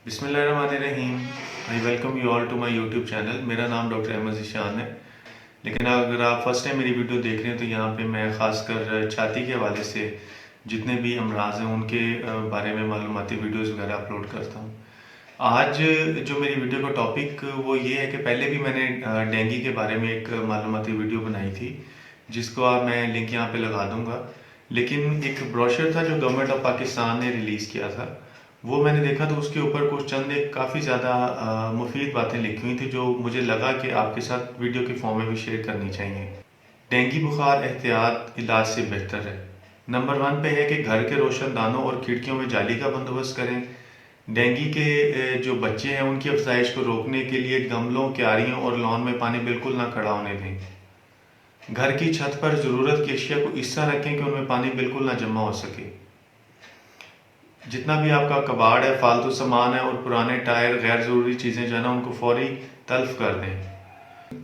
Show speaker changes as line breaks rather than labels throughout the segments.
बिस्मिल्लाहिर्रहमानिर्रहीम। I welcome you all to my YouTube channel. मेरा नाम डॉक्टर अहमद ज़ीशान है। लेकिन अगर आप फर्स्ट टाइम मेरी वीडियो देख रहे हैं तो यहाँ पे मैं ख़ासकर छाती के हवाले से जितने भी अमराज हैं उनके बारे में मालूमाती वीडियोज़ वगैरह अपलोड करता हूँ। आज जो मेरी वीडियो का टॉपिक वो ये है कि पहले भी मैंने डेंगू के बारे में एक मालूमाती वीडियो बनाई थी, जिसको आप मैं लिंक यहाँ पे लगा दूँगा। लेकिन एक ब्रोशर था जो गवर्नमेंट ऑफ पाकिस्तान ने रिलीज़ किया था, वो मैंने देखा तो उसके ऊपर कुछ चंद एक काफ़ी ज़्यादा मुफीद बातें लिखी हुई थी, जो मुझे लगा कि आपके साथ वीडियो के फॉर्म में भी शेयर करनी चाहिए। डेंगू बुखार एहतियात इलाज से बेहतर है। नंबर 1 पे है कि घर के रोशनदानों और खिड़कियों में जाली का बंदोबस्त करें। डेंगू के जो बच्चे हैं उनकी अफजाइश को रोकने के लिए गमलों, क्यारियों और लॉन में पानी बिल्कुल ना खड़ा होने दें। घर की छत पर ज़रूरत की अशिया को इस तरह रखें कि उनमें पानी बिल्कुल ना जमा हो सके। जितना भी आपका कबाड़ है, फालतू सामान है और पुराने टायर, गैर ज़रूरी चीज़ें जो है ना, उनको फौरी तल्फ कर दें।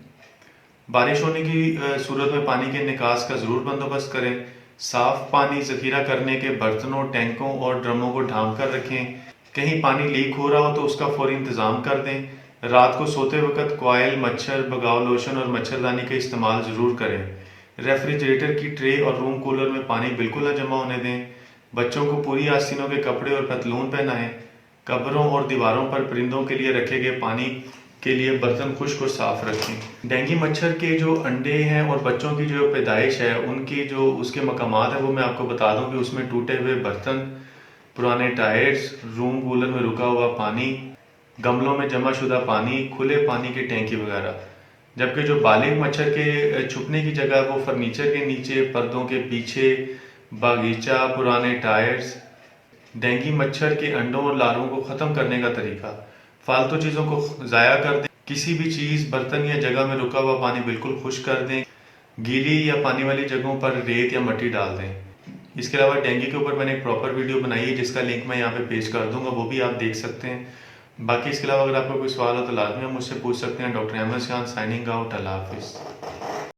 बारिश होने की सूरत में पानी के निकास का ज़रूर बंदोबस्त करें। साफ़ पानी ज़ख़ीरा करने के बर्तनों, टैंकों और ड्रमों को ढांप कर रखें। कहीं पानी लीक हो रहा हो तो उसका फौरी इंतज़ाम कर दें। रात को सोते वक्त कॉयल, मच्छर भगाओ लोशन और मच्छरदानी का इस्तेमाल ज़रूर करें। रेफ्रिजरेटर की ट्रे और रूम कूलर में पानी बिल्कुल न जमा होने दें। बच्चों को पूरी आस्तीनों के कपड़े और पतलून पहनाएं। कब्रों और दीवारों पर परिंदों के लिए रखे गए पानी के लिए बर्तन खुश्क और साफ रखें। डेंगू मच्छर के जो अंडे हैं और बच्चों की जो पैदाइश है, उनकी जो उसके मकामात है वो मैं आपको बता दूं कि उसमें टूटे हुए बर्तन, पुराने टायर्स, रूम कूलर में रुका हुआ पानी, गमलों में जमा शुदा पानी, खुले पानी की टैंकी वगैरह। जबकि जो बालिग मच्छर के छुपने की जगह वो फर्नीचर के नीचे, पर्दों के पीछे, बागीचा, पुराने टायर्स। डेंगू मच्छर के अंडों और लार्वों को ख़त्म करने का तरीका: फालतू चीज़ों को ज़ाया कर दें। किसी भी चीज़, बर्तन या जगह में रुका हुआ पानी बिल्कुल खुश्क कर दें। गीली या पानी वाली जगहों पर रेत या मिट्टी डाल दें। इसके अलावा डेंगू के ऊपर मैंने एक प्रॉपर वीडियो बनाई है, जिसका लिंक मैं यहाँ पे पेश कर दूंगा, वो भी आप देख सकते हैं। बाकी इसके अलावा अगर आपको कोई सवाल हो तो लाजमी आप मुझसे पूछ सकते हैं। डॉक्टर अहमद शान, साइनिंग आउट। अल्लाह हाफिज़।